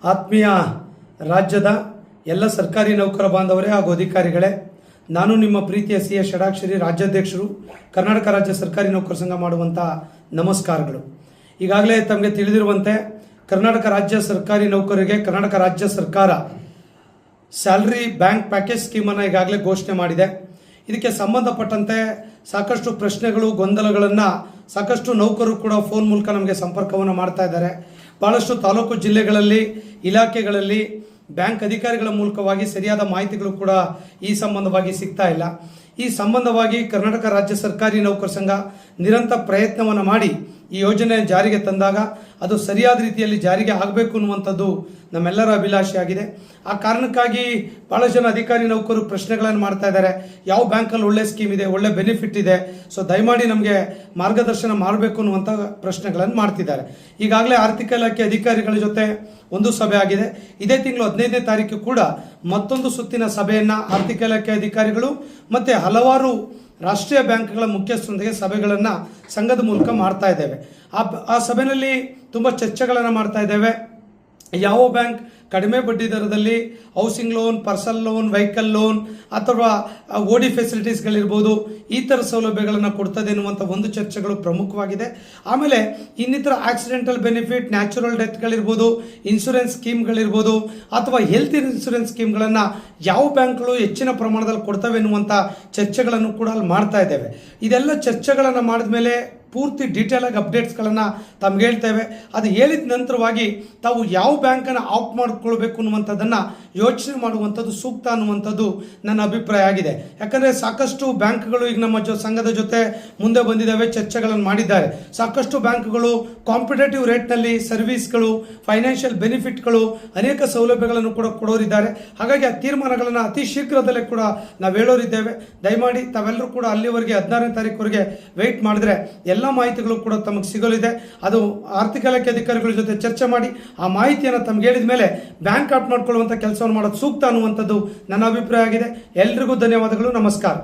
ಆತ್ಮೀಯ ರಾಜ್ಯದ ಎಲ್ಲ ಸರ್ಕಾರಿ ನೌಕರ ಬಾಂಧವರೇ ಹಾಗೂ ಅಧಿಕಾರಿಗಳೇ, ನಾನು ನಿಮ್ಮ ಪ್ರೀತಿಯ ಸಿ ಎಸ್ ಷಡಾಕ್ಷರಿ, ರಾಜ್ಯಾಧ್ಯಕ್ಷರು, ಕರ್ನಾಟಕ ರಾಜ್ಯ ಸರ್ಕಾರಿ ನೌಕರ ಸಂಘ ಮಾಡುವಂಥ ನಮಸ್ಕಾರಗಳು. ಈಗಾಗಲೇ ತಮಗೆ ತಿಳಿದಿರುವಂತೆ ಕರ್ನಾಟಕ ರಾಜ್ಯ ಸರ್ಕಾರಿ ನೌಕರರಿಗೆ ಕರ್ನಾಟಕ ರಾಜ್ಯ ಸರ್ಕಾರ ಸ್ಯಾಲರಿ ಬ್ಯಾಂಕ್ ಪ್ಯಾಕೇಜ್ ಸ್ಕೀಮನ್ನು ಈಗಾಗಲೇ ಘೋಷಣೆ ಮಾಡಿದೆ. ಇದಕ್ಕೆ ಸಂಬಂಧಪಟ್ಟಂತೆ ಸಾಕಷ್ಟು ಪ್ರಶ್ನೆಗಳು, ಗೊಂದಲಗಳನ್ನು ಸಾಕಷ್ಟು ನೌಕರರು ಕೂಡ ಫೋನ್ ಮೂಲಕ ನಮಗೆ ಸಂಪರ್ಕವನ್ನು ಮಾಡ್ತಾ ಇದ್ದಾರೆ. ಭಾಳಷ್ಟು ತಾಲೂಕು ಜಿಲ್ಲೆಗಳಲ್ಲಿ, ಇಲಾಖೆಗಳಲ್ಲಿ ಬ್ಯಾಂಕ್ ಅಧಿಕಾರಿಗಳ ಮೂಲಕವಾಗಿ ಸರಿಯಾದ ಮಾಹಿತಿಗಳು ಕೂಡ ಈ ಸಂಬಂಧವಾಗಿ ಸಿಗ್ತಾ ಇಲ್ಲ. ಈ ಸಂಬಂಧವಾಗಿ ಕರ್ನಾಟಕ ರಾಜ್ಯ ಸರ್ಕಾರಿ ನೌಕರ ಸಂಘ ನಿರಂತರ ಪ್ರಯತ್ನವನ್ನು ಮಾಡಿ ಈ ಯೋಜನೆ ಜಾರಿಗೆ ತಂದಾಗ ಅದು ಸರಿಯಾದ ರೀತಿಯಲ್ಲಿ ಜಾರಿಗೆ ಆಗಬೇಕು ಅನ್ನುವಂಥದ್ದು ನಮ್ಮೆಲ್ಲರ ಅಭಿಲಾಷೆಯಾಗಿದೆ. ಆ ಕಾರಣಕ್ಕಾಗಿ ಭಾಳ ಜನ ಅಧಿಕಾರಿ ನೌಕರರು ಪ್ರಶ್ನೆಗಳನ್ನು ಮಾಡ್ತಾ ಇದ್ದಾರೆ. ಯಾವ ಬ್ಯಾಂಕಲ್ಲಿ ಒಳ್ಳೆ ಸ್ಕೀಮ್ ಇದೆ, ಒಳ್ಳೆ ಬೆನಿಫಿಟ್ ಇದೆ, ಸೊ ದಯಮಾಡಿ ನಮಗೆ ಮಾರ್ಗದರ್ಶನ ಮಾಡಬೇಕು ಅನ್ನುವಂಥ ಪ್ರಶ್ನೆಗಳನ್ನು ಮಾಡ್ತಿದ್ದಾರೆ. ಈಗಾಗಲೇ ಆರ್ಥಿಕ ಇಲಾಖೆ ಅಧಿಕಾರಿಗಳ ಜೊತೆ ಒಂದು ಸಭೆ ಆಗಿದೆ. ಇದೇ ತಿಂಗಳು 15ನೇ ತಾರೀಕು ಕೂಡ ಮತ್ತೊಂದು ಸುತ್ತಿನ ಸಭೆಯನ್ನು ಆರ್ಥಿಕ ಇಲಾಖೆ ಅಧಿಕಾರಿಗಳು ಮತ್ತು ಹಲವಾರು ರಾಷ್ಟ್ರೀಯ ಬ್ಯಾಂಕ್ಗಳ ಮುಖ್ಯಸ್ಥರೊಂದಿಗೆ ಸಭೆಗಳನ್ನು ಸಂಘದ ಮೂಲಕ ಮಾಡ್ತಾ ಇದ್ದೇವೆ. ಆ ಸಭೆಯಲ್ಲಿ ತುಂಬ ಚರ್ಚೆಗಳನ್ನು ಮಾಡ್ತಾ ಇದ್ದೇವೆ. ಯಾವ ಬ್ಯಾಂಕ್ ಕಡಿಮೆ ಬಡ್ಡಿ ದರದಲ್ಲಿ housing loan, personal loan, vehicle loan ಅಥವಾ ಓಡಿ ಫೆಸಿಲಿಟೀಸ್ಗಳಿರ್ಬೋದು, ಈ ಥರ ಸೌಲಭ್ಯಗಳನ್ನು ಕೊಡ್ತದೆ ಎನ್ನುವಂಥ ಒಂದು ಚರ್ಚೆಗಳು ಪ್ರಮುಖವಾಗಿದೆ. ಆಮೇಲೆ ಇನ್ನಿತರ ಆಕ್ಸಿಡೆಂಟಲ್ ಬೆನಿಫಿಟ್, ನ್ಯಾಚುರಲ್ ಡೆತ್ಗಳಿರ್ಬೋದು, ಇನ್ಶೂರೆನ್ಸ್ ಸ್ಕೀಮ್ಗಳಿರ್ಬೋದು ಅಥವಾ ಹೆಲ್ತ್ ಇನ್ಶೂರೆನ್ಸ್ ಸ್ಕೀಮ್ಗಳನ್ನು ಯಾವ ಬ್ಯಾಂಕ್ಗಳು ಹೆಚ್ಚಿನ ಪ್ರಮಾಣದಲ್ಲಿ ಕೊಡ್ತವೆ ಎನ್ನುವಂಥ ಚರ್ಚೆಗಳನ್ನು ಕೂಡ ಅಲ್ಲಿ ಮಾಡ್ತಾ ಇದ್ದೇವೆ. ಇದೆಲ್ಲ ಚರ್ಚೆಗಳನ್ನು ಮಾಡಿದ ಮೇಲೆ ಪೂರ್ತಿ ಡೀಟೇಲ್ ಆಗಿ ಅಪ್ಡೇಟ್ಸ್ಗಳನ್ನು ತಮ್ಗೆ ಹೇಳ್ತೇವೆ. ಅದು ಹೇಳಿದ ನಂತರವಾಗಿ ತಾವು ಯಾವ ಬ್ಯಾಂಕನ್ನು ಆಫ್ ಮಾಡಿಕೊಳ್ಬೇಕು ಅನ್ನುವಂಥದ್ದನ್ನು ಯೋಚನೆ ಮಾಡುವಂಥದ್ದು ಸೂಕ್ತ ಅನ್ನುವಂಥದ್ದು ನನ್ನ ಅಭಿಪ್ರಾಯ ಆಗಿದೆ. ಯಾಕಂದರೆ ಸಾಕಷ್ಟು ಬ್ಯಾಂಕ್ಗಳು ಈಗ ನಮ್ಮ ಸಂಘದ ಜೊತೆ ಮುಂದೆ ಬಂದಿದ್ದಾವೆ, ಚರ್ಚೆಗಳನ್ನು ಮಾಡಿದ್ದಾರೆ. ಸಾಕಷ್ಟು ಬ್ಯಾಂಕ್ಗಳು ಕಾಂಪಿಟೇಟಿವ್ ರೇಟ್ನಲ್ಲಿ ಸರ್ವಿಸ್ಗಳು, ಫೈನಾನ್ಷಿಯಲ್ ಬೆನಿಫಿಟ್ಗಳು, ಅನೇಕ ಸೌಲಭ್ಯಗಳನ್ನು ಕೂಡ ಕೊಡೋರಿದ್ದಾರೆ. ಹಾಗಾಗಿ ಆ ತೀರ್ಮಾನಗಳನ್ನು ಅತಿ ಶೀಘ್ರದಲ್ಲೇ ಕೂಡ ನಾವು ಹೇಳೋರಿದ್ದೇವೆ. ದಯಮಾಡಿ ತಾವೆಲ್ಲರೂ ಕೂಡ ಅಲ್ಲಿವರೆಗೆ 16ನೇ ತಾರೀಕುವರೆಗೆ ವೆಯ್ಟ್ ಮಾಡಿದ್ರೆ ಎಲ್ಲ ಮಾಹಿತಿಗಳು ಕೂಡ ತಮಗೆ ಸಿಗಲಿದೆ. ಅದು ಆರ್ಥಿಕ ಇಲಾಖೆ ಅಧಿಕಾರಿಗಳ ಜೊತೆ ಚರ್ಚೆ ಮಾಡಿ ಆ ಮಾಹಿತಿಯನ್ನು ತಮ್ಗೆ ಹೇಳಿದ ಮೇಲೆ ಬ್ಯಾಂಕ್ ಆಫ್ ಮಾಡ್ಕೊಳ್ಳುವಂಥ ಕೆಲಸವನ್ನು ಮಾಡೋದು ಸೂಕ್ತ ಅನ್ನುವಂಥದ್ದು ನನ್ನ ಅಭಿಪ್ರಾಯ ಆಗಿದೆ. ಎಲ್ರಿಗೂ ಧನ್ಯವಾದಗಳು. ನಮಸ್ಕಾರ.